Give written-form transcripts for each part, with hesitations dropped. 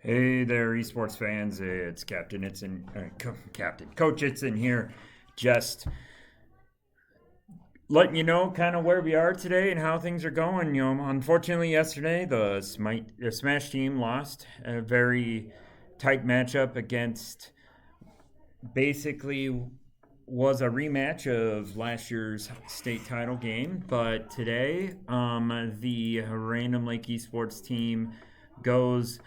Hey there, esports fans. It's Captain Coach Itson here. Just letting you know kind of where we are today and how things are going. Unfortunately, yesterday the Smash team lost a very tight matchup against basically was a rematch of last year's state title game. But today, the Random Lake Esports team goes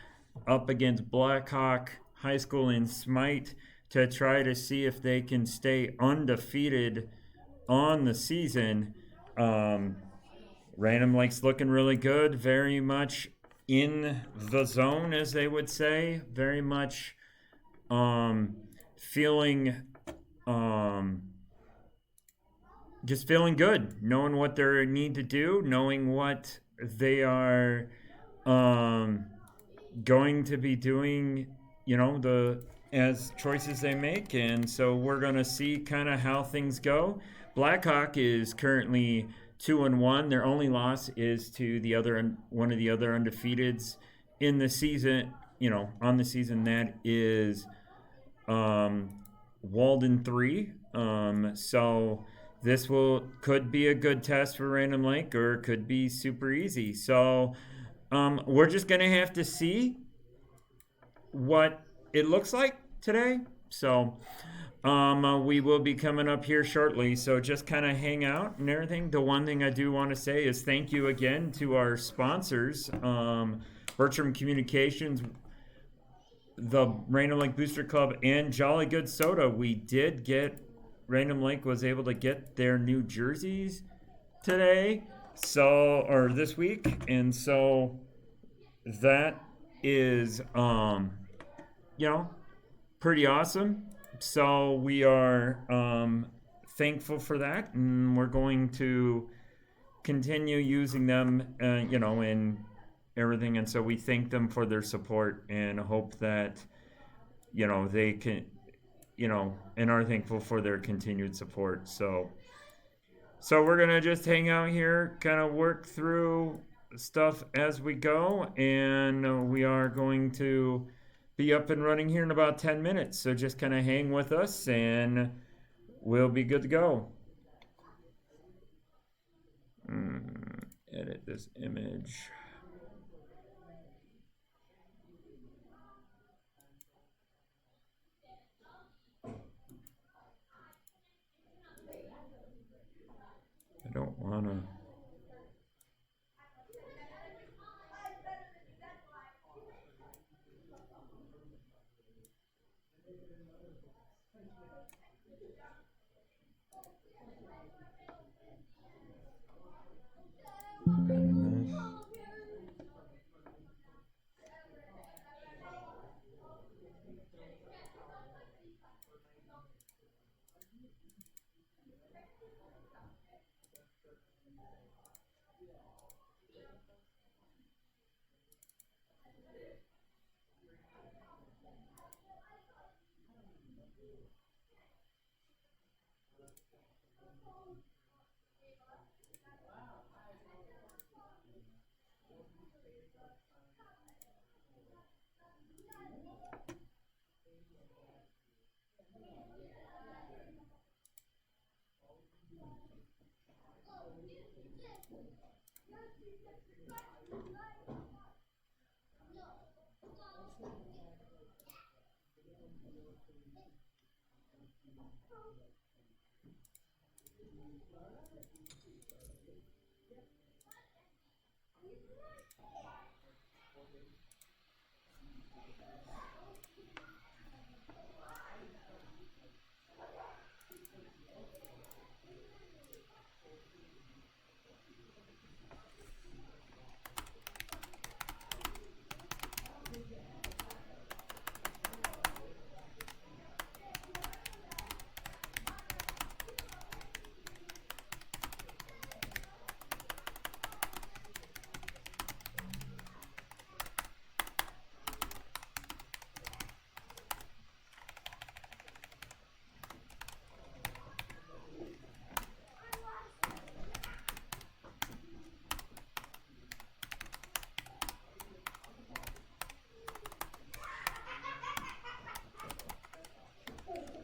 up against Blackhawk High School in SMITE to try to see if they can stay undefeated on the season. Random Lake's looking really good, very much in the zone, as they would say, very much feeling just feeling good, knowing what they need to do, knowing what they are going to be doing, the as choices they make. And so we're going to see kind of how things go. Blackhawk is currently 2-1. Their only loss is to one of the other undefeateds in the season, on the season. That is Walden 3. So this could be a good test for Random Lake, or it could be super easy. So we're just going to have to see what it looks like today. So we will be coming up here shortly. So just kind of hang out and everything. The one thing I do want to say is thank you again to our sponsors, Bertram Communications, the Random Lake Booster Club, and Jolly Good Soda. Random Lake was able to get their new jerseys today, or this week, and so that is pretty awesome. So we are thankful for that, and we're going to continue using them, in everything. And so we thank them for their support and hope that they can, and are thankful for their continued support. So we're gonna just hang out here, kind of work through stuff as we go, and we are going to be up and running here in about 10 minutes. So just kind of hang with us, and we'll be good to go. Edit this image. I don't want to.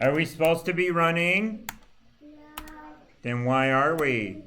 Are we supposed to be running? Then why are we?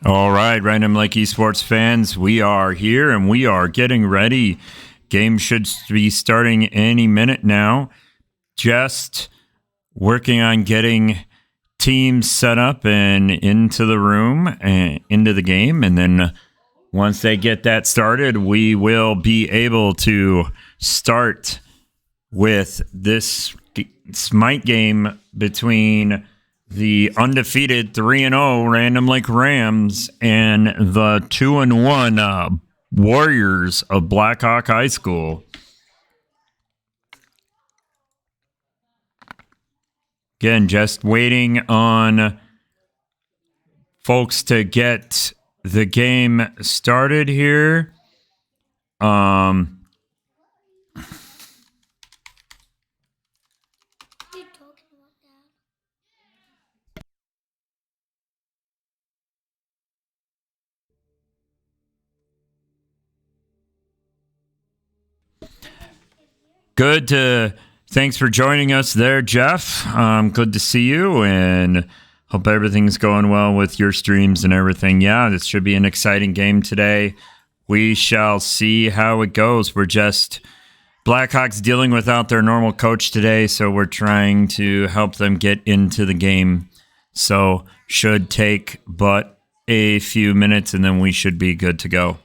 All right, Random Lake Esports fans, we are here and we are getting ready. Game should be starting any minute now. Just working on getting teams set up and into the room and into the game. And then once they get that started, we will be able to start with this SMITE game between the undefeated 3-0 Random Lake Rams and the 2-1 Warriors of Blackhawk High School. Again, just waiting on folks to get the game started here. Thanks for joining us there, Jeff. Good to see you, and hope everything's going well with your streams and everything. Yeah, this should be an exciting game today. We shall see how it goes. We're just Blackhawks dealing without their normal coach today, so we're trying to help them get into the game. So should take but a few minutes, and then we should be good to go.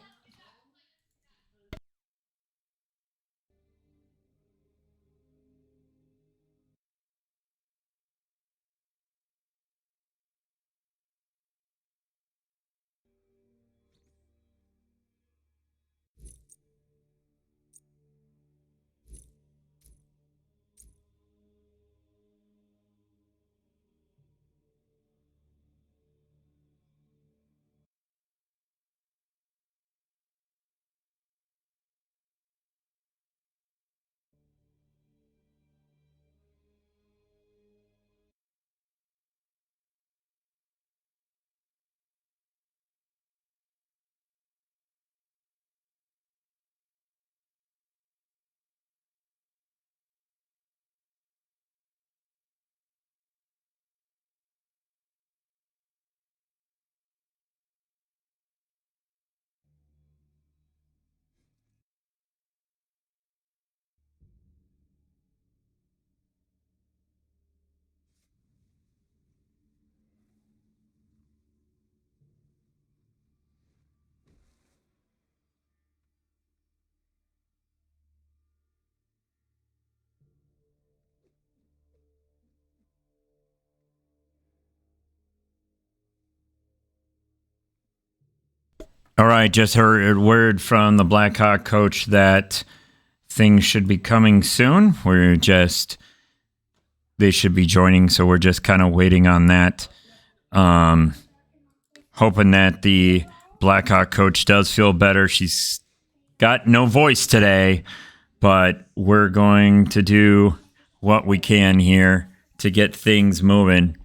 All right, just heard word from the Blackhawk coach that things should be coming soon. They should be joining, so we're just kind of waiting on that. Hoping that the Blackhawk coach does feel better. She's got no voice today, but we're going to do what we can here to get things moving.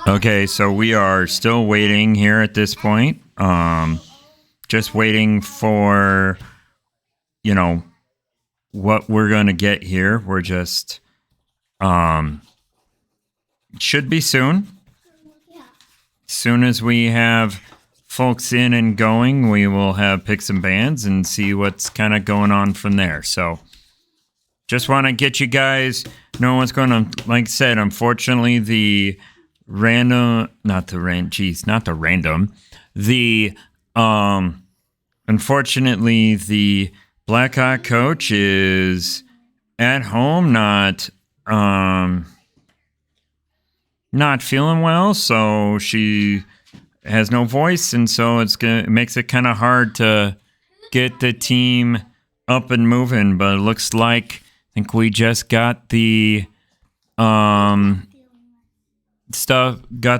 Okay, so we are still waiting here at this point. Just waiting for, what we're going to get here. We're just, should be soon. Soon as we have folks in and going, we will have picks and bands and see what's kind of going on from there. So just want to get you guys know what's going on. Like I said, unfortunately, unfortunately, the Blackhawk coach is at home, not feeling well, so she has no voice, and so it makes it kind of hard to get the team up and moving. But it looks like I think we just got the got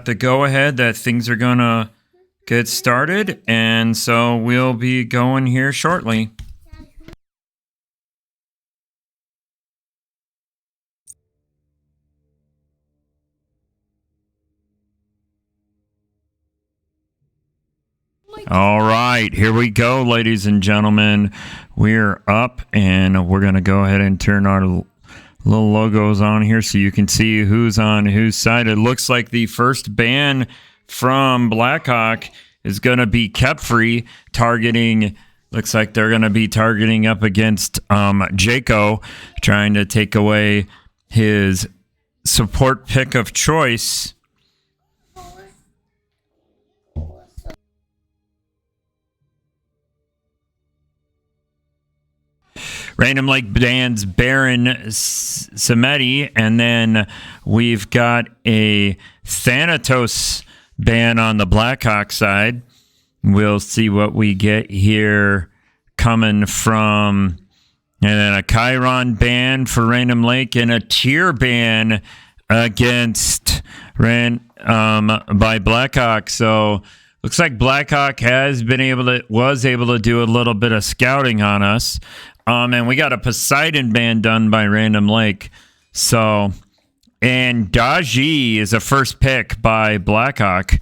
the go ahead that things are gonna get started, and so we'll be going here shortly. All right, here we go, ladies and gentlemen. We're up, and we're going to go ahead and turn our little logos on here so you can see who's on whose side. It looks like the first ban from Blackhawk is going to be kept free, looks like they're going to be targeting up against Jaco, trying to take away his support pick of choice. Random Lake bans Baron SMITE, and then we've got a Thanatos ban on the Blackhawk side. We'll see what we get here coming from, and then a Chiron ban for Random Lake and a tier ban against by Blackhawk. So looks like Blackhawk was able to do a little bit of scouting on us. And we got a Poseidon ban done by Random Lake. So, and Daji is a first pick by Blackhawk.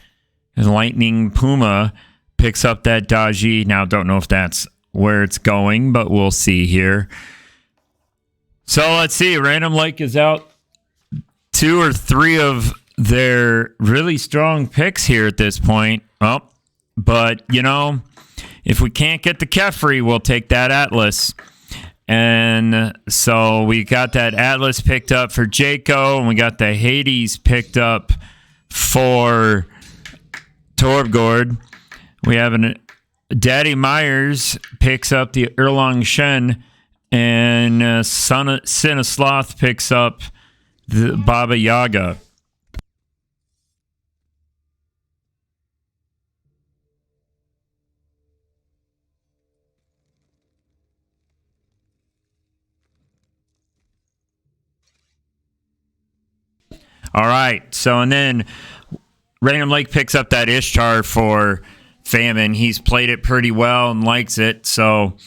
And Lightning Puma picks up that Daji. Now, don't know if that's where it's going, but we'll see here. So, let's see. Random Lake is out 2 or 3 of their really strong picks here at this point. Oh, but, if we can't get the Kefri, we'll take that Atlas. And so we got that Atlas picked up for Jaco, and we got the Hades picked up for Torbgord. We have Daddy Myers picks up the Erlang Shen, and Sin of Sloth picks up the Baba Yaga. All right, so and then Random Lake picks up that Ishtar for Famine. He's played it pretty well and likes it, so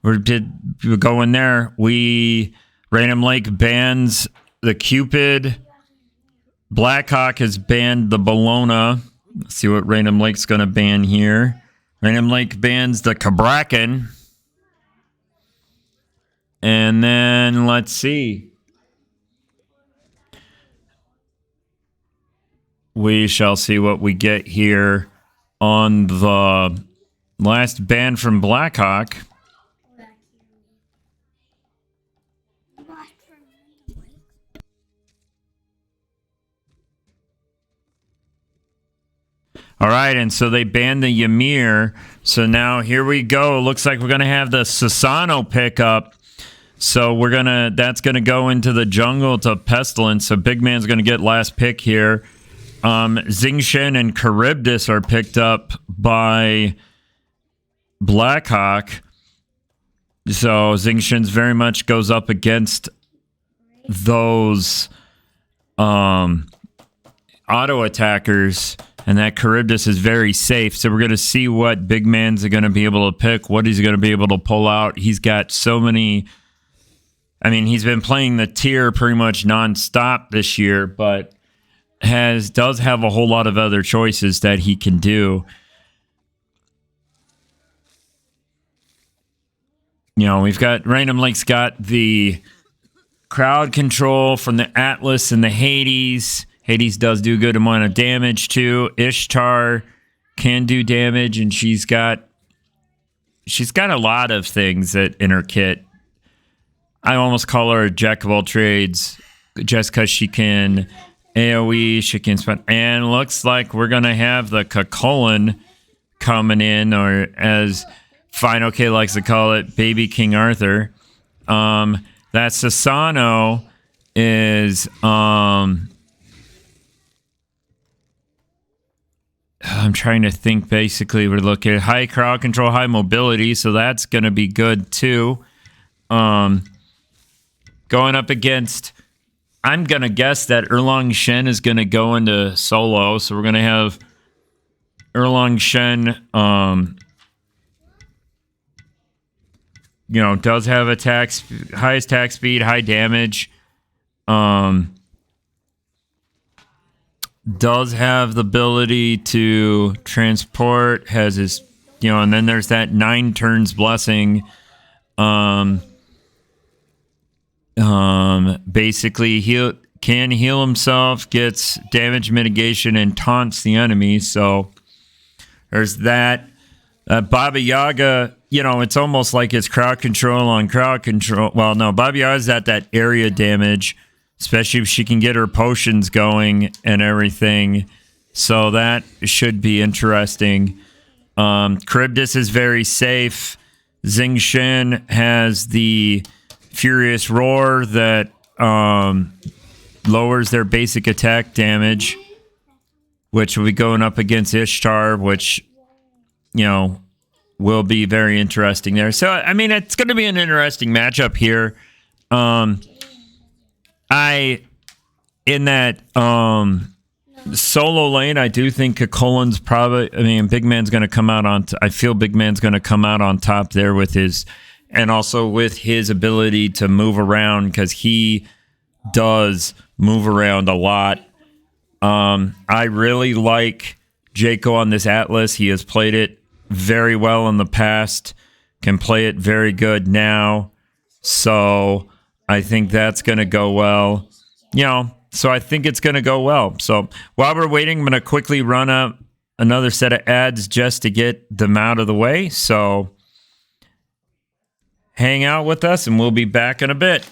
we're going there. Random Lake bans the Cupid. Blackhawk has banned the Bologna. Let's see what Random Lake's going to ban here. Random Lake bans the Cabrakan. And then let's see. We shall see what we get here on the last ban from Blackhawk. All right, and so they banned the Ymir. So now here we go. It looks like we're going to have the Sasano pickup. So that's going to go into the jungle to Pestilence. So Big Man's going to get last pick here. Xingshen and Charybdis are picked up by Blackhawk. So Xingshen's very much goes up against those auto attackers, and that Charybdis is very safe. So we're going to see what Big Man's going to be able to pick, what he's going to be able to pull out. He's got so many. I mean, he's been playing the tier pretty much nonstop this year, but does have a whole lot of other choices that he can do. You know, we've got Random Lake's got the crowd control from the Atlas and the Hades. Hades does do a good amount of damage too. Ishtar can do damage, and she's got a lot of things that in her kit. I almost call her a jack of all trades just because she can AoE, she can spend, and looks like we're gonna have the Kakolan coming in, or as Fine OK likes to call it, Baby King Arthur. That Sasano is I'm trying to think. Basically, we're looking at high crowd control, high mobility, so that's gonna be good too. Going up against, I'm gonna guess that Erlang Shen is gonna go into solo, so we're gonna have Erlang Shen, you know, does have highest attack speed, high damage, does have the ability to transport, has his, you know, and then there's that 9 turns blessing. Basically he can heal himself, gets damage mitigation, and taunts the enemy. So there's that. Baba Yaga, you know, it's almost like it's crowd control on crowd control. Well, no, Baba Yaga's at that area damage, especially if she can get her potions going and everything. So that should be interesting. Charybdis is very safe. Xing Shen has the Furious Roar that lowers their basic attack damage, which will be going up against Ishtar, which, you know, will be very interesting there. So, I mean, it's going to be an interesting matchup here. In that solo lane, I do think Kakolan's probably, I mean, Big Man's going to come out on, I feel Big Man's going to come out on top there with his, and also with his ability to move around, because he does move around a lot. I really like Jaco on this Atlas. He has played it very well in the past, can play it very good now. So I think that's going to go well. You know, so I think it's going to go well. So while we're waiting, I'm going to quickly run up another set of ads just to get them out of the way. So hang out with us and we'll be back in a bit.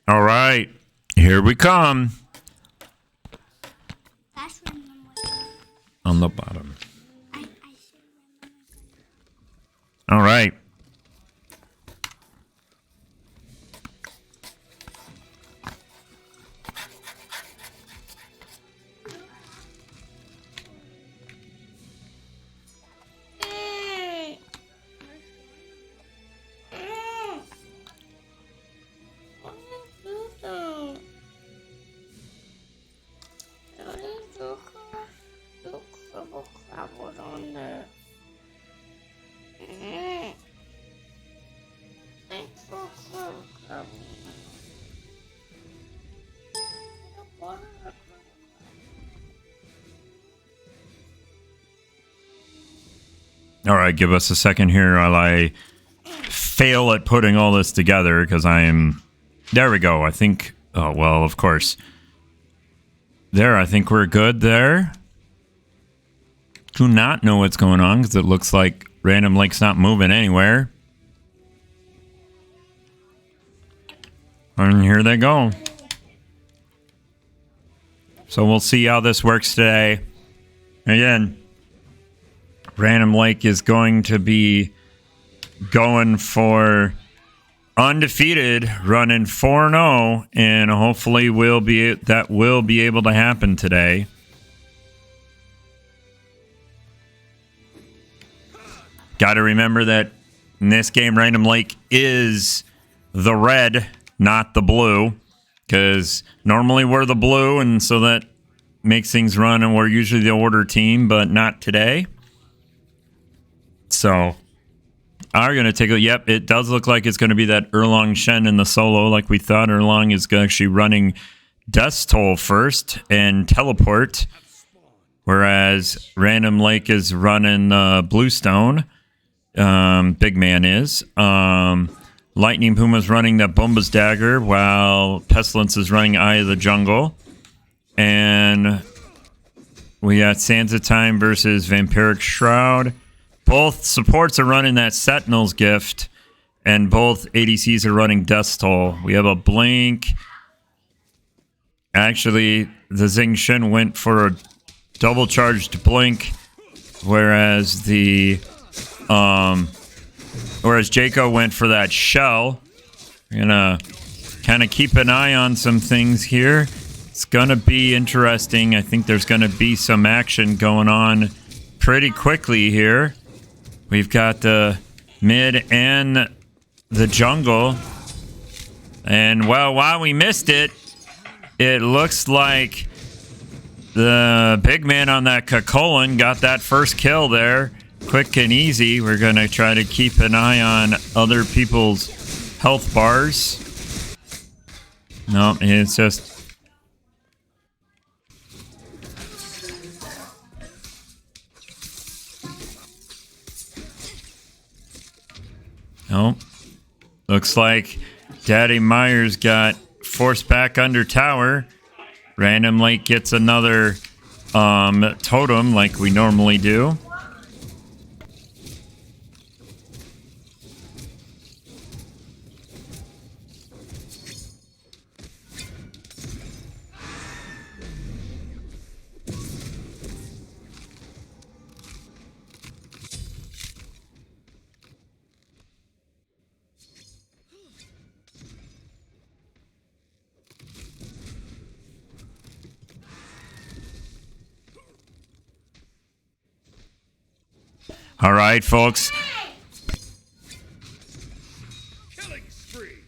All right, here we come. On the bottom. All right. All right, give us a second here while I fail at putting all this together because I am... There we go. I think... Oh, well, of course. There, I think we're good there. Do not know what's going on because it looks like Random Lake's not moving anywhere. And here they go. So we'll see how this works today. Again, Random Lake is going to be going for undefeated, running 4-0, and hopefully that will be able to happen today. Got to remember that in this game, Random Lake is the red, not the blue, because normally we're the blue, and so that makes things run, and we're usually the order team, but not today. So, are going to take a... Yep, it does look like it's going to be that Erlong Shen in the solo, like we thought. Erlong is actually running Death's Toll first and Teleport, whereas Random Lake is running Bluestone. Big Man is. Lightning Puma's running that Bomba's Dagger, while Pestilence is running Eye of the Jungle. And we got Sansa Time versus Vampiric Shroud. Both supports are running that Sentinel's Gift, and both ADCs are running Death's Toll. We have a Blink. Actually, the Xing Shen went for a double charged Blink, whereas Jaco went for that Shell. We're gonna kind of keep an eye on some things here. It's gonna be interesting. I think there's gonna be some action going on pretty quickly here. We've got the mid and the jungle. And, well, while we missed it, it looks like the big man on that Kakolan got that first kill there. Quick and easy. We're going to try to keep an eye on other people's health bars. No, it's just... Oh, looks like Daddy Myers got forced back under tower. Random Lake gets another totem like we normally do. All right, folks. Killing spree.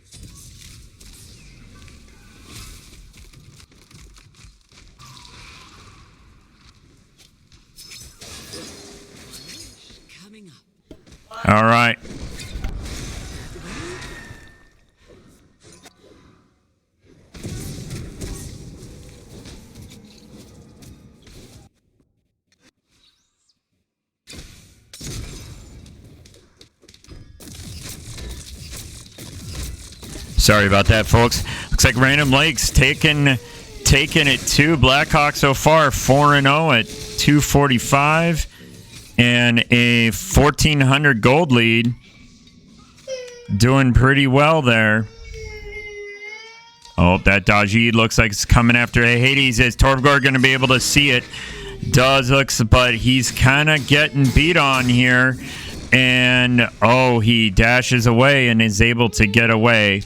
Coming up. All right. Sorry about that, folks. Looks like Random Lake's taking it to Blackhawk so far, 4-0 at 245 and a 1,400 gold lead. Doing pretty well there. Oh, that Dodgy looks like it's coming after Hades. Is Torvgor going to be able to see it? Does looks, but he's kind of getting beat on here. And, oh, he dashes away and is able to get away.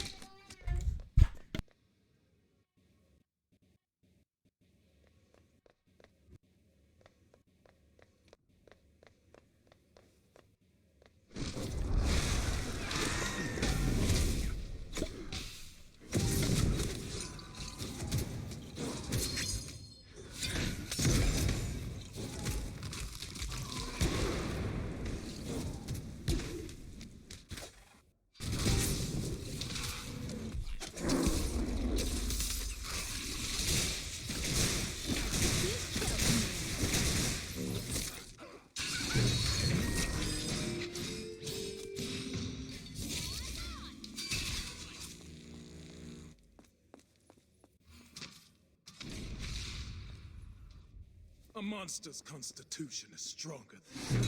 A monster's constitution is stronger than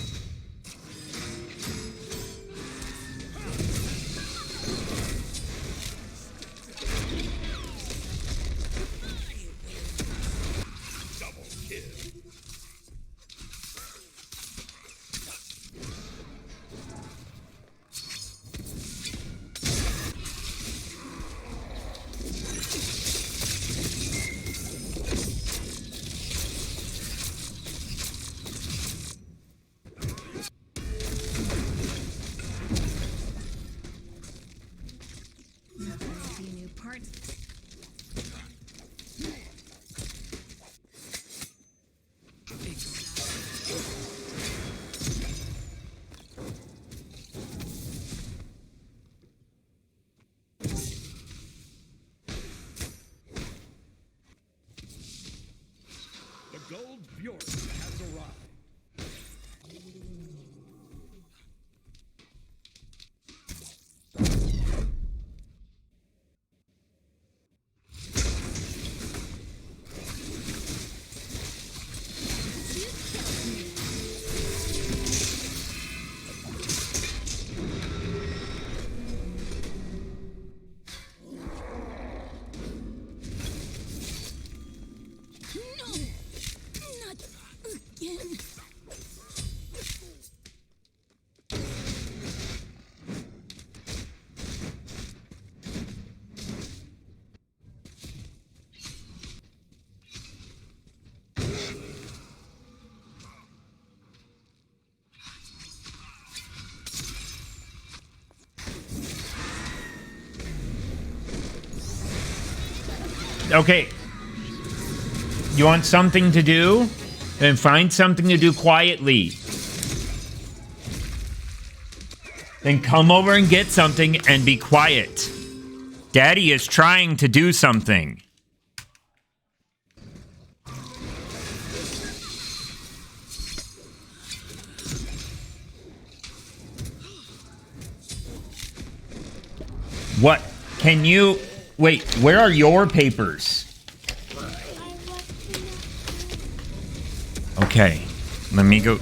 double kill. The gold Bjork has arrived. Okay. You want something to do? Then find something to do quietly. Then come over and get something and be quiet. Daddy is trying to do something. What? Can you... Wait, where are your papers? Okay, let me go...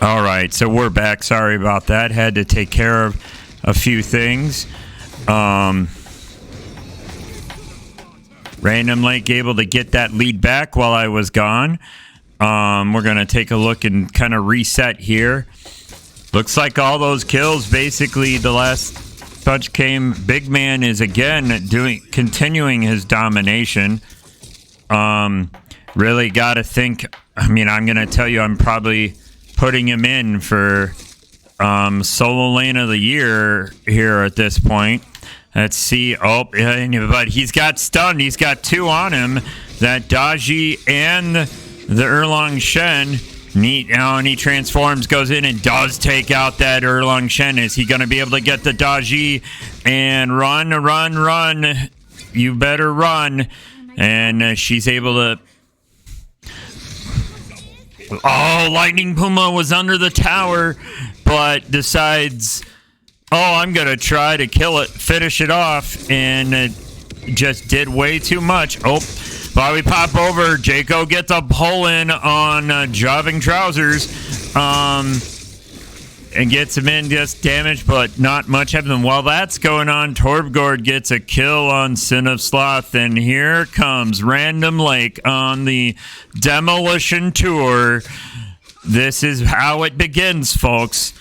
All right, so we're back. Sorry about that. Had to take care of a few things. Random Lake able to get that lead back while I was gone. We're going to take a look and kind of reset here. Looks like all those kills, basically the last bunch came. Big Man is again continuing his domination. Really got to think. I mean, I'm going to tell you, I'm probably putting him in for solo lane of the year here at this point. Let's see. Oh, but he's got stunned. He's got two on him. That Daji and the Erlang Shen. Neat. Oh, and he transforms, goes in, and does take out that Erlang Shen. Is he going to be able to get the Daji and run, run, run? You better run. And she's able to... Oh, Lightning Puma was under the tower, but decides, oh, I'm going to try to kill it, finish it off, and just did way too much. Oh, Bobby pop over. Jaco gets a pull in on Jobbing Trousers, and gets him in, just damage, but not much happens. While that's going on, Torbjord gets a kill on Sin of Sloth, and here comes Random Lake on the Demolition Tour. This is how it begins, folks.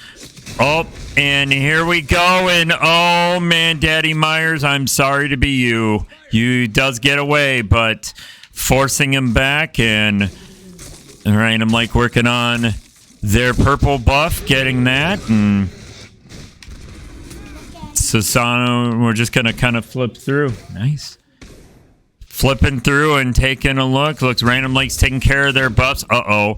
Oh, and here we go, and oh man, Daddy Myers, I'm sorry to be you. You does get away, but forcing him back, and Random Lake working on their purple buff, getting that, and Susano, we're just going to kind of flip through. Nice. Flipping through and taking a look. Looks Random Lake's taking care of their buffs. Uh-oh.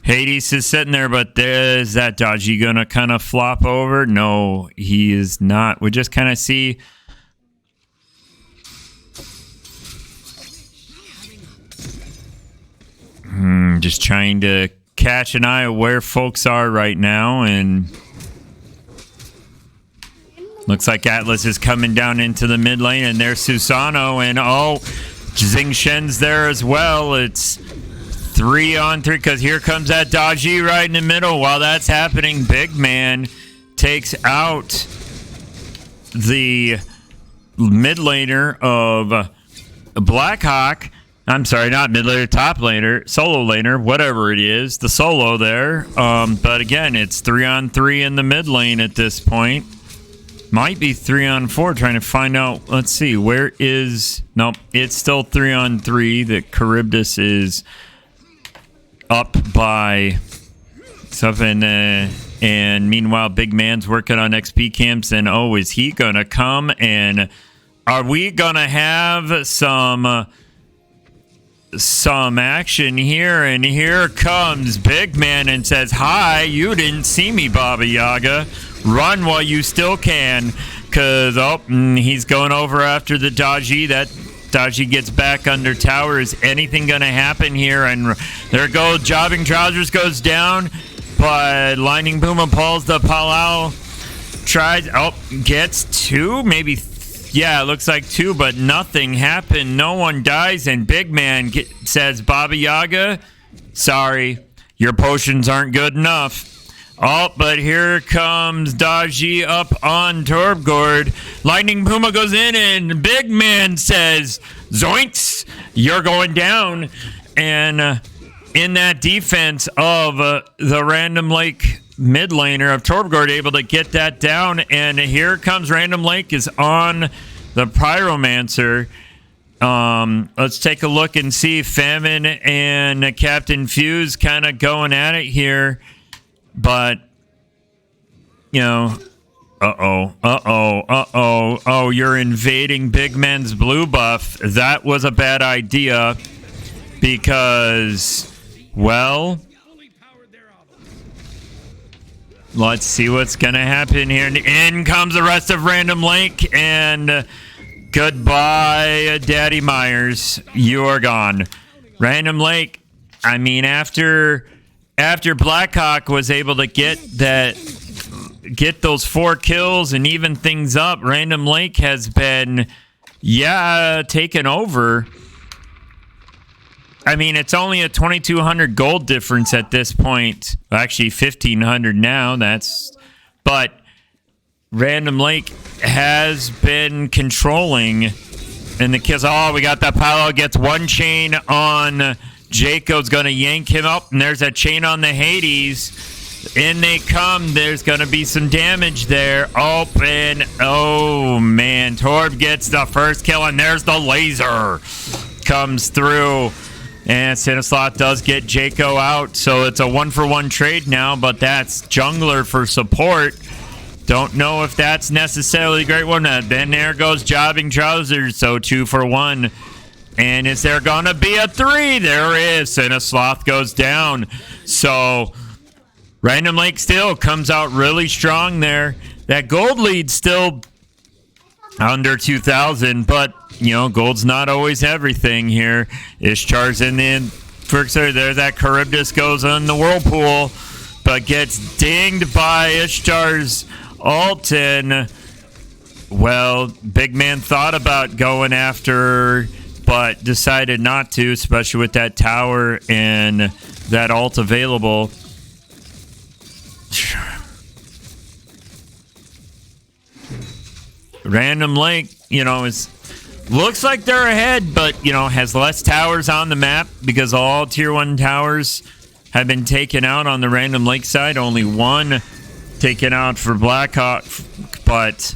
Hades is sitting there, but there's that Dodgy going to kind of flop over. No, he is not. We just kind of see... just trying to catch an eye of where folks are right now, and looks like Atlas is coming down into the mid lane, and there's Susano, and oh, Xing Shen's there as well. It's 3-on-3 because here comes that Daji right in the middle. While that's happening, Big Man takes out the mid laner of Blackhawk. I'm sorry, not mid laner, top laner, solo laner, whatever it is, the solo there. But again, it's 3-on-3 in the mid lane at this point. Might be 3-on-4, trying to find out. Let's see, where is... Nope, it's still 3-on-3. That Charybdis is up by something. And meanwhile, Big Man's working on XP camps. And oh, is he going to come? And are we going to have some action here? And here comes Big Man and says, hi, you didn't see me, Baba Yaga. Run while you still can, because he's going over after the Daji. That Daji gets back under tower. Is anything going to happen here? And there goes Jobbing Trousers, goes down, but Lightning Puma pulls the Palau, tries, gets two, maybe yeah, it looks like two, but nothing happened. No one dies, and Big Man says, Baba Yaga, sorry, your potions aren't good enough. Oh, but here comes Daji up on Torbjord. Lightning Puma goes in, and Big Man says, zoinks, you're going down. And in that defense of the Random Lake mid laner of Torbjord, able to get that down. And here comes Random Lake is on the Pyromancer. Let's take a look and see Famine and Captain Fuse kind of going at it here. But, you know, oh, you're invading Big Man's blue buff. That was a bad idea because, well, let's see what's going to happen here. And in comes the rest of Random Lake, and goodbye, Daddy Myers. You are gone. Random Lake, I mean, after Blackhawk was able to get those 4 kills and even things up, Random Lake has been, taken over. I mean, it's only a 2,200 gold difference at this point. Actually, 1,500 now. But Random Lake has been controlling. And the kills. Oh, we got that Paolo gets one chain on Jaco's going to yank him up, and there's a chain on the Hades. In they come. There's going to be some damage there. Open. Oh, man. Torb gets the first kill, and there's the laser. Comes through. And Stanislav does get Jaco out, so it's a 1-for-1 trade now, but that's jungler for support. Don't know if that's necessarily a great one. Then there goes Jobbing Trousers, so 2-for-1. And is there going to be a 3? There is. And a Sloth goes down. So Random Lake still comes out really strong there. That gold lead still under 2,000, but, you know, gold's not always everything here. Ishtar's in the first there. That Charybdis goes on the Whirlpool, but gets dinged by Ishtar's ult. And, well, Big Man thought about going after, but decided not to, especially with that tower and that ult available. Random Lake, you know, looks like they're ahead, but, you know, has less towers on the map because all tier 1 towers have been taken out on the Random Lake side. Only one taken out for Blackhawk, but,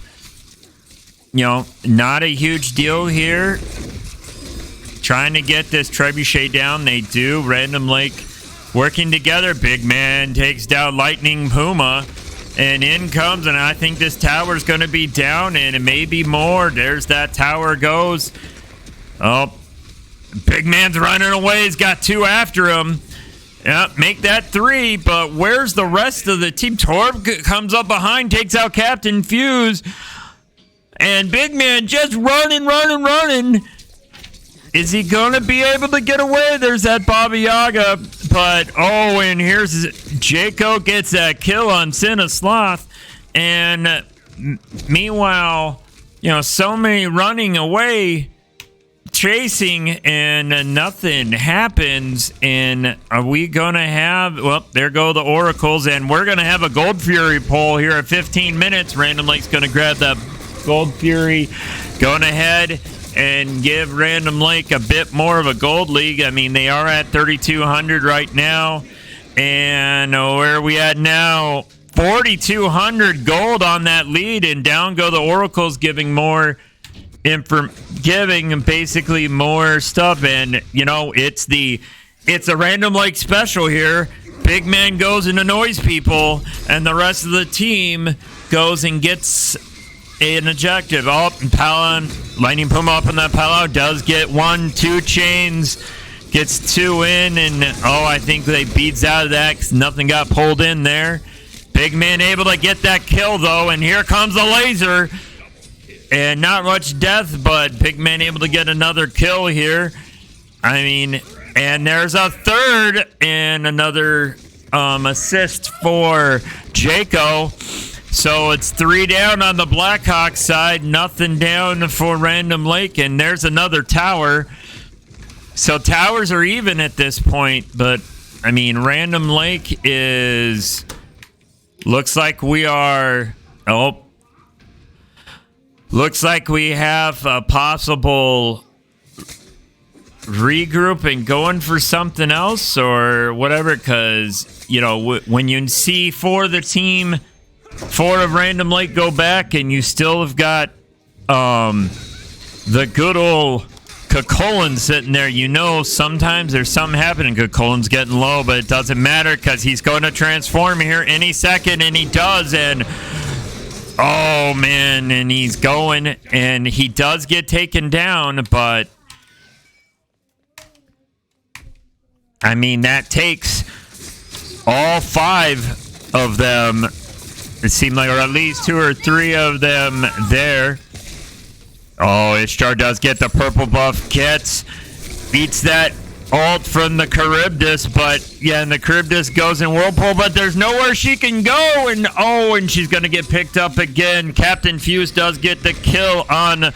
you know, not a huge deal here. Trying to get this Trebuchet down. They do. Random Lake working together. Big Man takes down Lightning Puma. And in comes, and I think this tower's going to be down, and it may be more. There's that tower goes. Oh, Big Man's running away. He's got 2 after him. Yep, make that 3, but where's the rest of the team? Torb comes up behind, takes out Captain Fuse, and Big Man just running. Is he going to be able to get away? There's that Baba Yaga. But, oh, and here's Jaco gets that kill on Cinna Sloth. And meanwhile, you know, so many running away, chasing, and nothing happens. And are we going to have, well, there go the Oracles. And we're going to have a Gold Fury poll here at 15 minutes. Random Lake's going to grab that Gold Fury, going ahead and give Random Lake a bit more of a gold league. I mean, they are at 3,200 right now. And where are we at now? 4,200 gold on that lead, and down go the Oracles, giving more giving basically more stuff. And, you know, it's a Random Lake special here. Big Man goes and annoys people, and the rest of the team goes and gets an objective. Oh, and Palon, Lightning Puma up on that Palau, does get 1, 2 chains, gets 2 in, and I think they beats out of that because nothing got pulled in there. Big Man able to get that kill, though, and here comes the laser. And not much death, but Big Man able to get another kill here. I mean, and there's a third and another assist for Jaco. So it's 3 down on the Blackhawk side, nothing down for Random Lake, and there's another tower. So towers are even at this point, but I mean, Random Lake is, looks like we are, looks like we have a possible regroup and going for something else or whatever, because, you know, when you see 4 of the team, 4 of Random Lake go back, and you still have got the good old Kakolin sitting there, you know sometimes there's something happening. Kakolin's getting low, but it doesn't matter because he's going to transform here any second, and he does, and oh man, and he's going, and he does get taken down, but I mean, that takes all 5 of them. It seemed like, or at least 2 or 3 of them there. Oh, Ishtar does get the purple buff, beats that ult from the Charybdis, but yeah, and the Charybdis goes in Whirlpool, but there's nowhere she can go, and and she's gonna get picked up again. Captain Fuse does get the kill on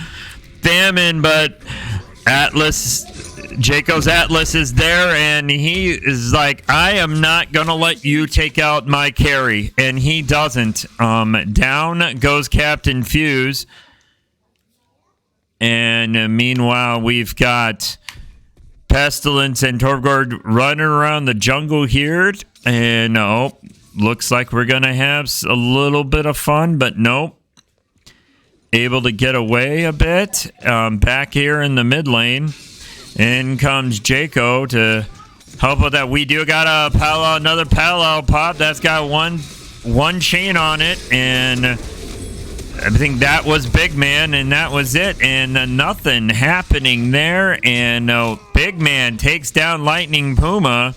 Famine, but Jaco's Atlas is there, and he is like, I am not gonna let you take out my carry, and he doesn't. Down goes Captain Fuse, and meanwhile we've got Pestilence and Torgord running around the jungle here, and looks like we're gonna have a little bit of fun, but nope. Able to get away a bit. Back here in the mid lane. In comes Jaco to help with that. We do got another Palau pop. That's got one chain on it. And I think that was Big Man, and that was it. And nothing happening there. And Big Man takes down Lightning Puma.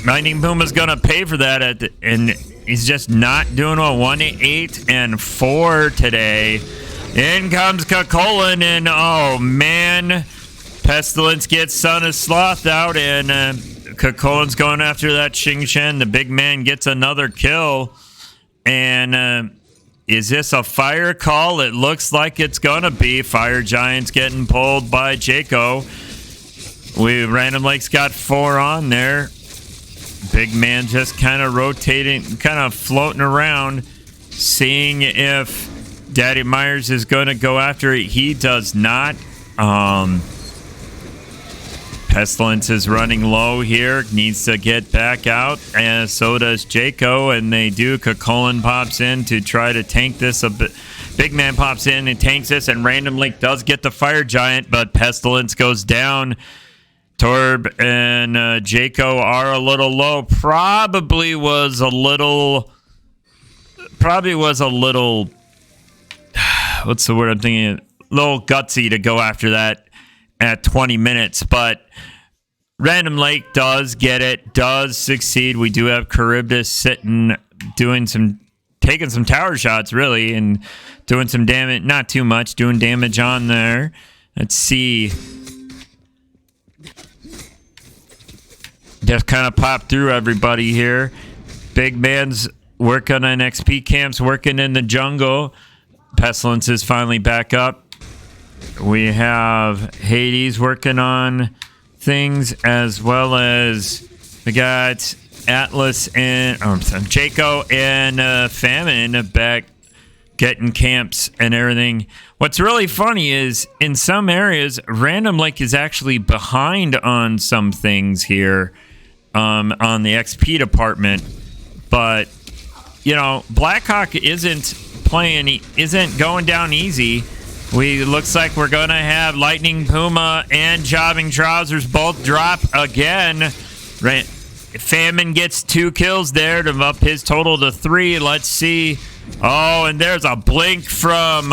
Lightning Puma's going to pay for that. And he's just not doing well. 1-8-4 today. In comes Kakolin, and oh, man. Pestilence gets Son of Sloth out, and Kakolin's going after that Xing Shen. The Big Man gets another kill. And is this a fire call? It looks like it's gonna be. Fire Giant's getting pulled by Jaco. Random Lake's got 4 on there. Big Man just kind of rotating, kind of floating around, seeing if Daddy Myers is going to go after it. He does not. Pestilence is running low here. Needs to get back out. And so does Jaco. And they do. Kakolin pops in to try to tank this a bit. Big Man pops in and tanks this. And Random Link does get the Fire Giant. But Pestilence goes down. Torb and Jaco are a little low. Probably was a little. What's the word I'm thinking? A little gutsy to go after that at 20 minutes, but Random Lake does get it, does succeed. We do have Charybdis sitting, taking some tower shots, really, and doing some damage. Not too much, doing damage on there. Let's see. Just kind of pop through everybody here. Big Man's working on XP camps, working in the jungle. Pestilence is finally back up. We have Hades working on things, as well as we got Atlas and Jaco and Famine back getting camps and everything. What's really funny is in some areas, Random Lake is actually behind on some things here on the XP department. But, Blackhawk isn't going down easy. Looks like we're going to have Lightning Puma and Jobbing Trousers both drop again. Famine gets 2 kills there to up his total to 3. Let's see. Oh, and there's a blink from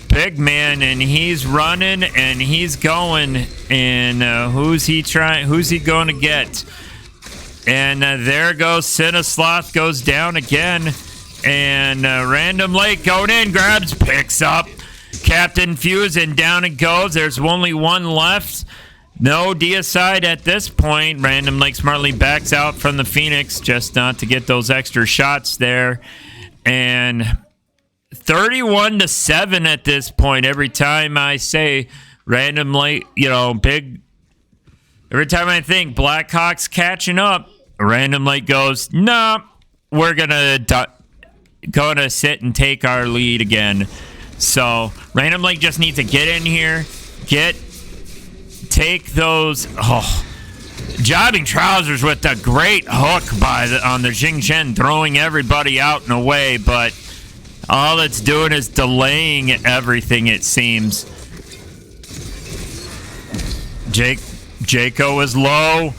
Big Man, and he's running and he's going. And who's he going to get? And there goes Cinesloth, goes down again. And Random Lake going in, picks up Captain Fuse, and down it goes. There's only 1 left. No deicide at this point. Random Lake smartly backs out from the Phoenix just not to get those extra shots there. And 31-7 at this point. Every time I say Random Lake, every time I think Blackhawk's catching up, Random Lake goes, no, we're going to sit and take our lead again. So Random Lake just needs to get in here, take those. Jobbing Trousers with a great hook on the Xing Shen, throwing everybody out and away, but all it's doing is delaying everything, it seems. Jaco is low.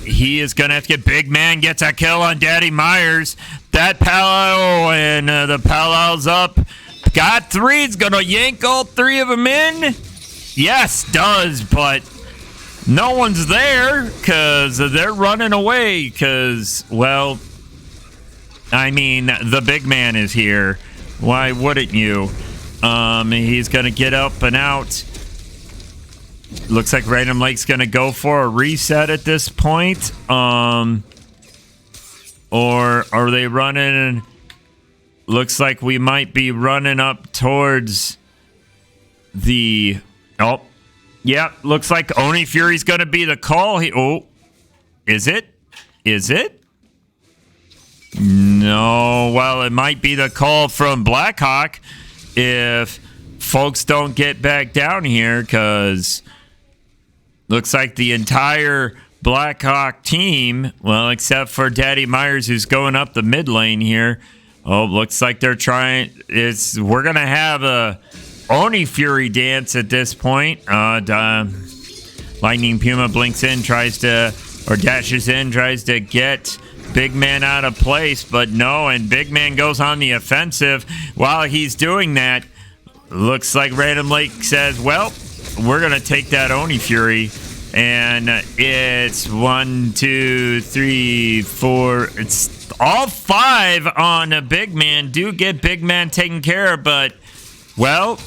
He is gonna have to get. Big Man gets a kill on Daddy Myers. That Palo, and the Palo's up. Got 3. It's gonna yank all 3 of them in. Yes, does, but no one's there because they're running away. Because, the Big Man is here. Why wouldn't you? He's gonna get up and out. Looks like Random Lake's gonna go for a reset at this point. Or are they running? Looks like we might be running up towards the. Oh, yeah. Looks like Oni Fury's gonna be the call. Is it? No. Well, it might be the call from Blackhawk if folks don't get back down here, because looks like the entire Blackhawk team, well, except for Daddy Myers, who's going up the mid lane here. Oh, looks like they're trying. We're gonna have a Oni Fury dance at this point. Lightning Puma blinks in, dashes in, tries to get Big Man out of place, but no, and Big Man goes on the offensive. While he's doing that, looks like Random Lake says, well, we're going to take that Oni Fury. And it's 1, 2, 3, 4. It's all 5 on a Big Man. Do get Big Man taken care of, but, well,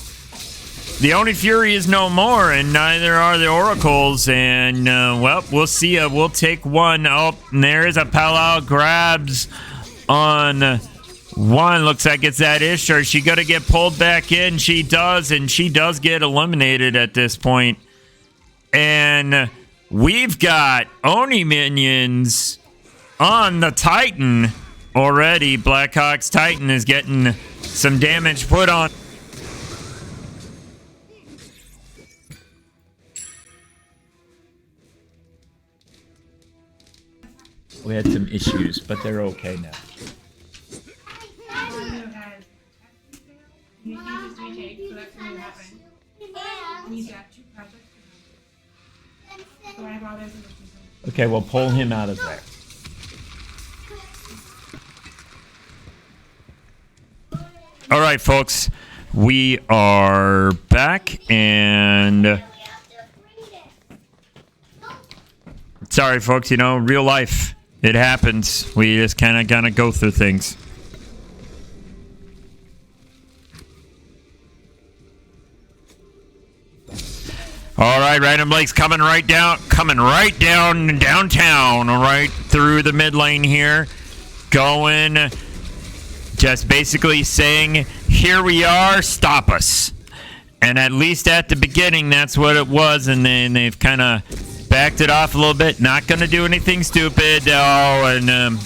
the Oni Fury is no more, and neither are the Oracles. And, well, we'll see. We'll take one. Oh, and there is a Palau grabs on one. Looks like it's that Ishtar. She got to get pulled back in. She does, and she does get eliminated at this point. And we've got Oni minions on the Titan already. Blackhawk's Titan is getting some damage put on. We had some issues, but they're okay now. Okay, well, pull him out of there. All right, folks, we are back, and sorry, folks, you know, real life, it happens. We just kind of gotta go through things. All right, Random Blake's coming right down downtown, right through the mid lane here, going, just basically saying, here we are, stop us. And at least at the beginning, that's what it was, and then they've kind of backed it off a little bit. Not going to do anything stupid. Oh, and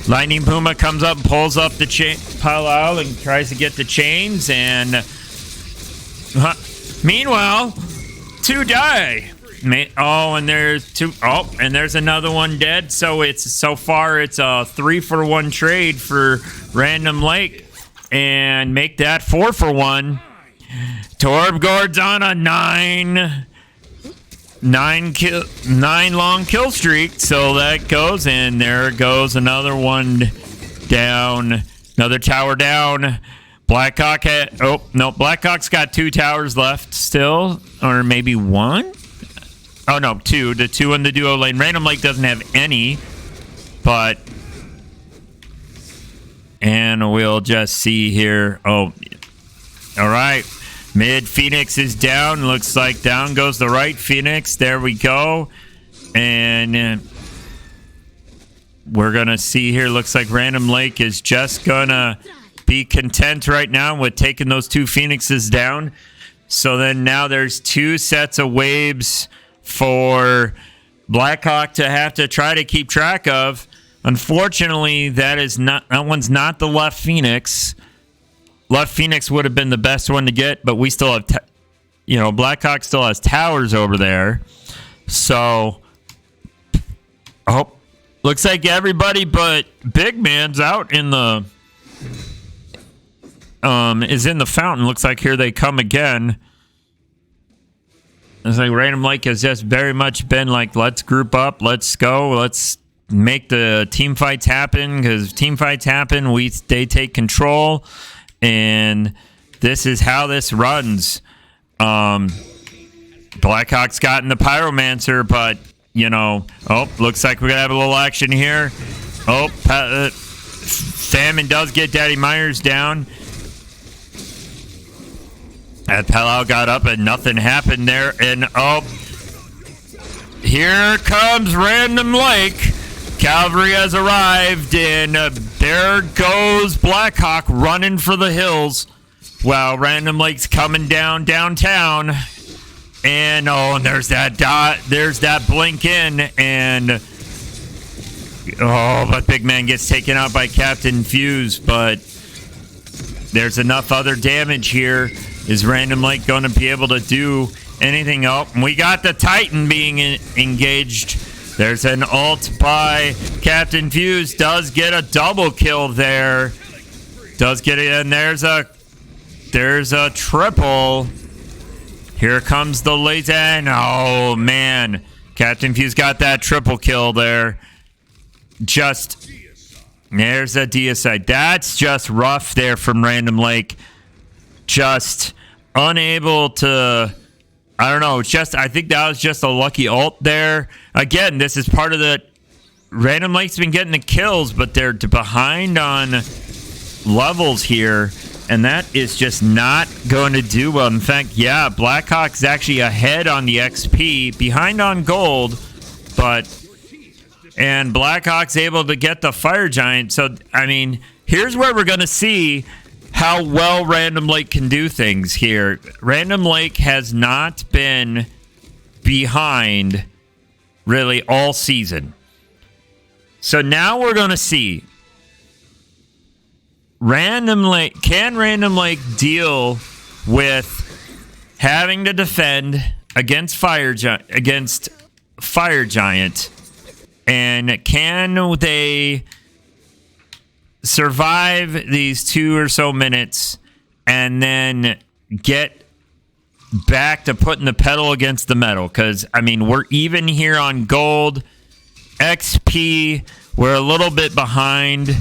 Lightning Puma comes up and pulls up the Palau and tries to get the chains, and meanwhile, 2 die. Oh, and there's 2. Oh, and there's another one dead. So far it's a 3-for-1 trade for Random Lake, and make that 4-for-1. Torbgord's on a 9 long kill streak. So that goes, and there goes another one down. Another tower down. Blackhawk Blackhawk's got 2 towers left still, or maybe 1. Oh no, 2. The 2 in the duo lane. Random Lake doesn't have any, but, and we'll just see here. Oh, all right. Mid Phoenix is down. Looks like down goes the right Phoenix. There we go, and we're gonna see here. Looks like Random Lake is just gonna be content right now with taking those 2 Phoenixes down. So then now there's 2 sets of waves for Blackhawk to have to try to keep track of. Unfortunately, that one's not the left Phoenix. Left Phoenix would have been the best one to get, but we still have, Blackhawk still has towers over there. So, looks like everybody but Big Man's out in the is in the fountain. Looks like here they come again. It's like Random Lake has just very much been like, let's group up, let's go, let's make the team fights happen, because team fights happen, they take control, and this is how this runs. Blackhawk's gotten the Pyromancer, but looks like we're gonna have a little action here. Famine does get Daddy Myers down. And Palau got up and nothing happened there. And here comes Random Lake. Cavalry has arrived, and there goes Blackhawk running for the hills while Random Lake's coming downtown. And and there's that dot. There's that blink in, and but Big Man gets taken out by Captain Fuse. But there's enough other damage here. Is Random Lake going to be able to do anything else? We got the Titan being engaged. There's an ult by Captain Fuse. Does get a double kill there. Does get it, and there's a triple. Here comes the laser. And oh man, Captain Fuse got that triple kill there. just there's a deicide. That's just rough there from Random Lake. Just unable to, I don't know. It's just, I think that was just a lucky ult there. Again, this is part of the Random Lake's been getting the kills, but they're behind on levels here, and that is just not going to do well. In fact, yeah, Blackhawk's actually ahead on the XP, behind on gold, and Blackhawk's able to get the Fire Giant. So, I mean, here's where we're going to see how well Random Lake can do things here. Random Lake has not been behind really all season. So now we're going to see Random Lake. Can Random Lake deal with having to defend against Fire Giant? And can they survive these 2 or so minutes and then get back to putting the pedal against the metal? Because, I mean, we're even here on gold. XP, we're a little bit behind,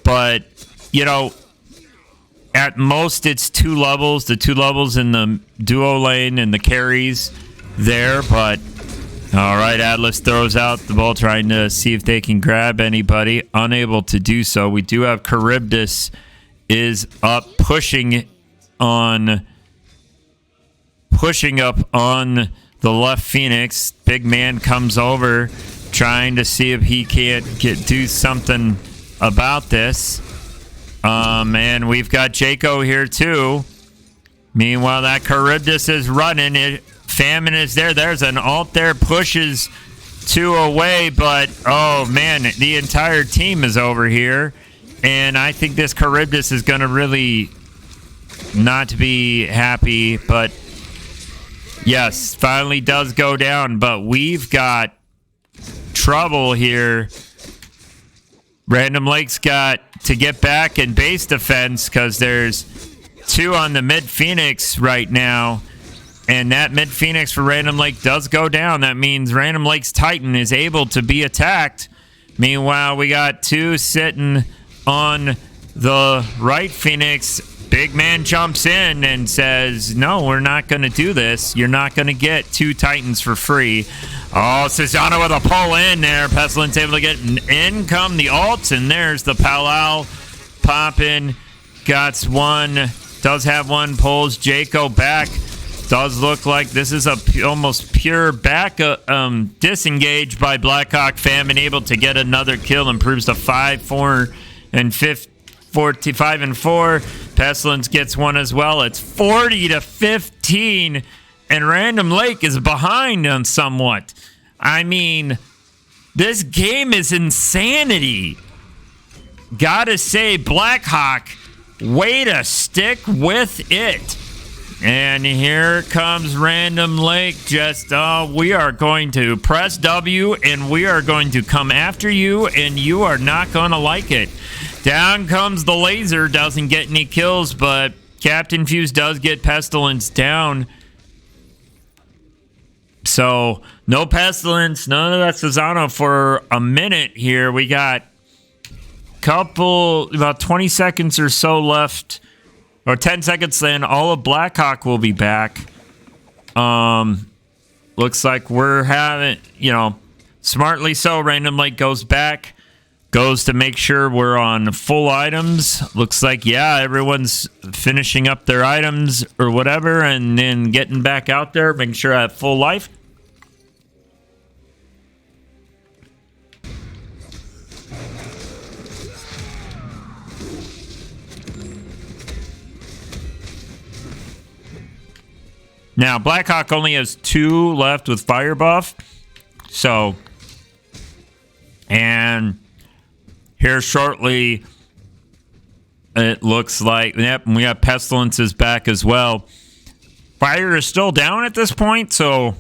but, you know, at most it's 2 levels, the 2 levels in the duo lane and the carries there, but all right, Atlas throws out the ball trying to see if they can grab anybody, unable to do so. We do have Charybdis is up, pushing up on the left Phoenix. Big man comes over, trying to see if he can't do something about this. And we've got Jaco here too. Meanwhile, that Charybdis is running. Famine is there. There's an ult there. Pushes 2 away, but oh man, the entire team is over here. And I think this Charybdis is going to really not be happy. But yes, finally does go down. But we've got trouble here. Random Lake's got to get back in base defense because there's 2 on the mid Phoenix right now. And that mid Phoenix for Random Lake does go down. That means Random Lake's Titan is able to be attacked. Meanwhile, we got 2 sitting on the right Phoenix. Big man jumps in and says, no, we're not going to do this. You're not going to get 2 Titans for free. Oh, Cesano with a pull in there. Pestilence able to get in. Come the ults, and there's the Palau popping. Got one. Does have one. Pulls Jaco back. Does look like this is a almost pure back disengage by Blackhawk. Famine able to get another kill, improves to 5-4 and 5-4. Pestilence gets one as well. It's 40-15, and Random Lake is behind on somewhat. I mean, this game is insanity. Gotta say, Blackhawk, way to stick with it. And here comes Random Lake. Just, we are going to press W, and we are going to come after you, and you are not going to like it. Down comes the laser. Doesn't get any kills, but Captain Fuse does get Pestilence down. So, no Pestilence, none of that Cesano for a minute here. We got about 20 seconds or so left. Or 10 seconds then, all of Blackhawk will be back. Looks like we're having, smartly so, Random Lake goes back. Goes to make sure we're on full items. Looks like, yeah, everyone's finishing up their items or whatever. And then getting back out there, making sure I have full life. Now, Blackhawk only has 2 left with Fire Buff. So, and here shortly, it looks like, yep, we have Pestilences back as well. Fire is still down at this point, so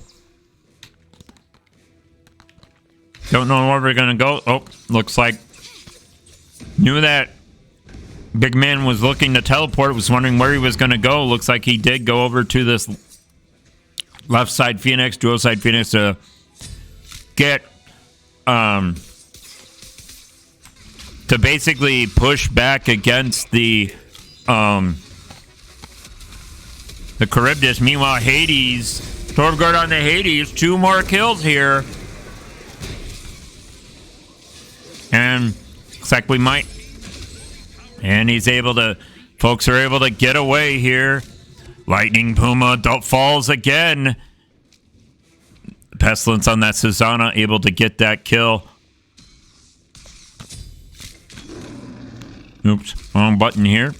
don't know where we're going to go. Oh, looks like knew that big man was looking to teleport, was wondering where he was going to go. Looks like he did go over to this left side Phoenix, dual side Phoenix to get to basically push back against the Charybdis. Meanwhile, Hades, Torvgard on the Hades, 2 more kills here. And looks like we might. And he's able to, folks are able to get away here. Lightning Puma falls again. Pestilence on that Susanna, able to get that kill. Oops, wrong button here.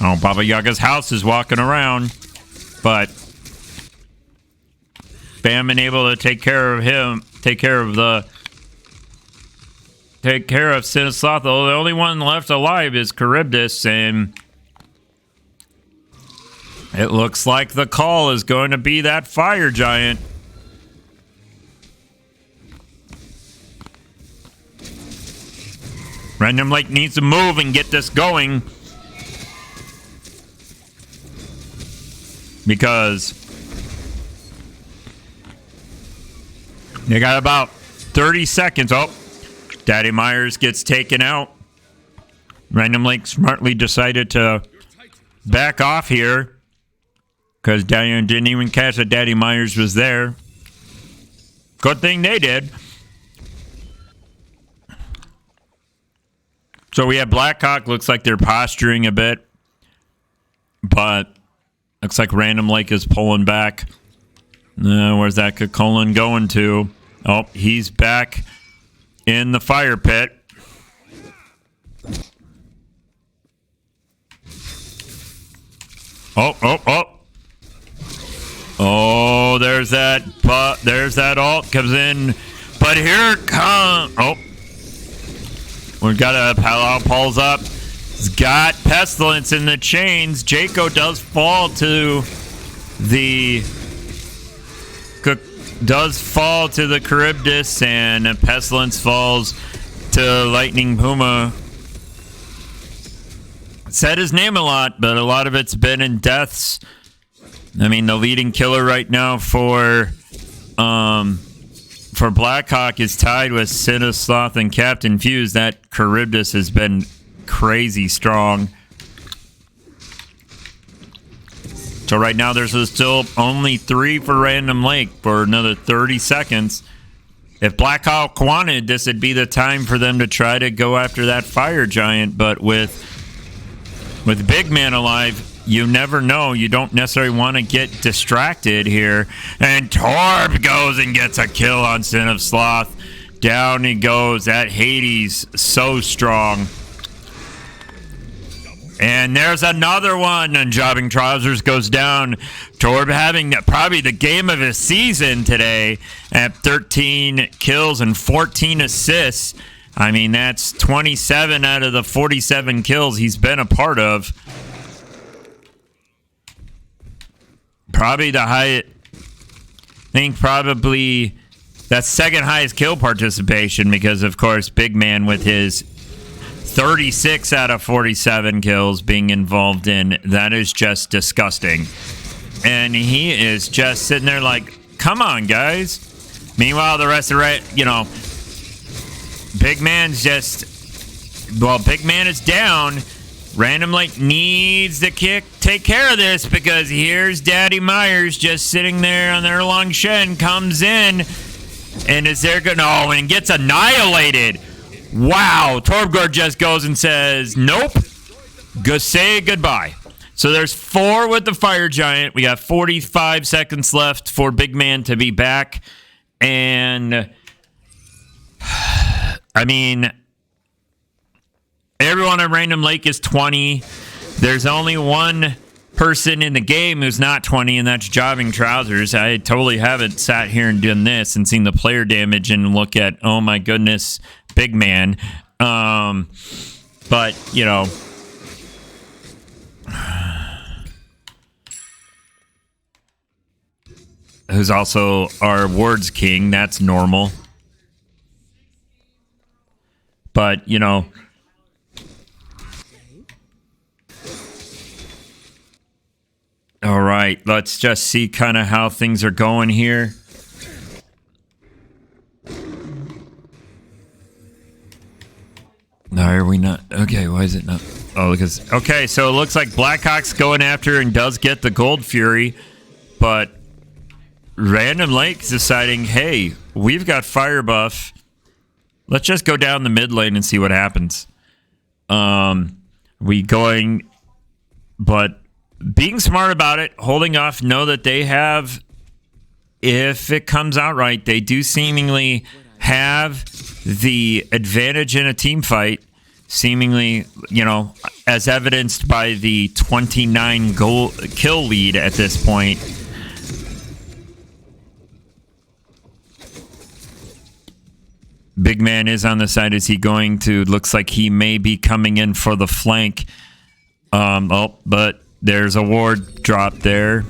Oh, Baba Yaga's house is walking around, but Bam been able to take care of him, take care of Sinisloth. The only one left alive is Charybdis, and it looks like the call is going to be that fire giant. Random Lake needs to move and get this going, because they got about 30 seconds. Oh, Daddy Myers gets taken out. Random Lake smartly decided to back off here because Diane didn't even catch that Daddy Myers was there. Good thing they did. So we have Blackhawk. Looks like they're posturing a bit, but looks like Random Lake is pulling back. Where's that Kakolin going to? Oh, he's back in the fire pit. Oh, there's that, but there's that ult comes in. But here it comes. Oh, we've got a Palau pulls up. He's got Pestilence in the chains. Jaco does fall to the Charybdis, and Pestilence falls to Lightning Puma. Said his name a lot, but a lot of it's been in deaths. I mean, the leading killer right now for Blackhawk is tied with Sinisloth and Captain Fuse. That Charybdis has been crazy strong. So right now there's still only 3 for Random Lake for another 30 seconds. If Blackhawk wanted, this would be the time for them to try to go after that fire giant, but with Big Man alive, you never know. You don't necessarily want to get distracted here. And Torb goes and gets a kill on Sin of Sloth. Down he goes. That Hades, so strong. And there's another one. And Jobbing Trousers goes down. Torb having probably the game of his season today at 13 kills and 14 assists. I mean, that's 27 out of the 47 kills he's been a part of. Probably the highest, I think probably that's second highest kill participation, because of course Big Man with his 36 out of 47 kills being involved in, that is just disgusting. And he is just sitting there like, come on guys. Meanwhile, the rest of Big Man's Big Man is down. Random Lake needs to take care of this, because here's Daddy Myers just sitting there on their Long Shen, comes in, and is there good? No, and gets annihilated. Wow, Torvgard just goes and says, nope, go say goodbye. So there's 4 with the fire giant. We got 45 seconds left for Big Man to be back, and I mean, everyone at Random Lake is 20. There's only one person in the game who's not 20, and that's Jobbing Trousers. I totally haven't sat here and done this and seen the player damage and look at, oh my goodness, Big Man. But, who's also our Words King. That's normal. But, all right, let's just see kind of how things are going here. Why are we not? Okay, why is it not? Oh, because okay, so it looks like Blackhawk's going after and does get the Gold Fury, but Random Lake's deciding, hey, we've got fire buff. Let's just go down the mid lane and see what happens. We going, but being smart about it, holding off, know that they have, if it comes out right, they do seemingly have the advantage in a team fight, seemingly, you know, as evidenced by the 29 kill lead at this point. Big man is on the side. Is he going to? Looks like he may be coming in for the flank. Oh, but there's a ward drop there.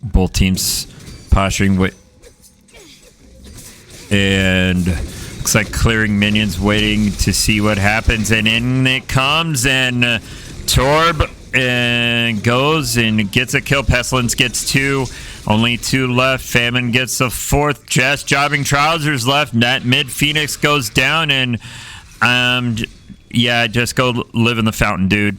Both teams posturing with, and looks like clearing minions, waiting to see what happens. And in it comes, and Torb and goes and gets a kill. Pestilence gets 2. Only 2 left. Famine gets the 4th. Just Jobbing Trousers left. That mid Phoenix goes down, and yeah, just go live in the fountain, dude.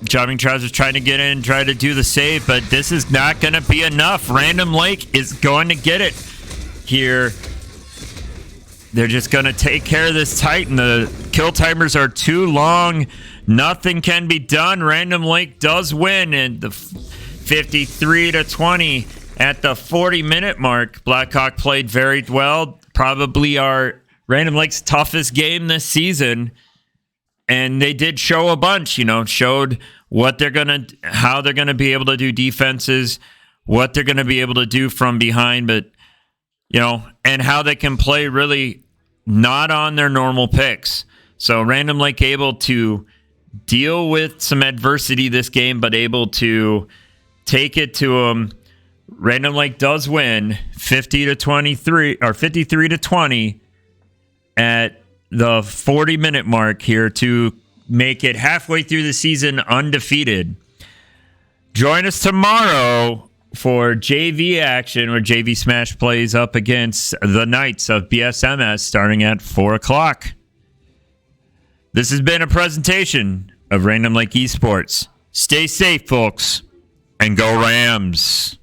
Jobbing Trousers trying to get in, try to do the save, but this is not going to be enough. Random Lake is going to get it here. They're just going to take care of this Titan. The kill timers are too long. Nothing can be done. Random Lake does win, and the 53-20 at the 40-minute mark. Blackhawk played very well. Probably our Random Lake's toughest game this season. And they did show a bunch, you know, showed what they're going to, how they're going to be able to do defenses, what they're going to be able to do from behind, but, you know, and how they can play really not on their normal picks. So Random Lake able to deal with some adversity this game, but able to take it to them. Random Lake does win 50-23 or 53-20 at the 40-minute mark here to make it halfway through the season undefeated. Join us tomorrow for JV action, where JV Smash plays up against the Knights of BSMS starting at 4 o'clock. This has been a presentation of Random Lake Esports. Stay safe, folks, and go Rams.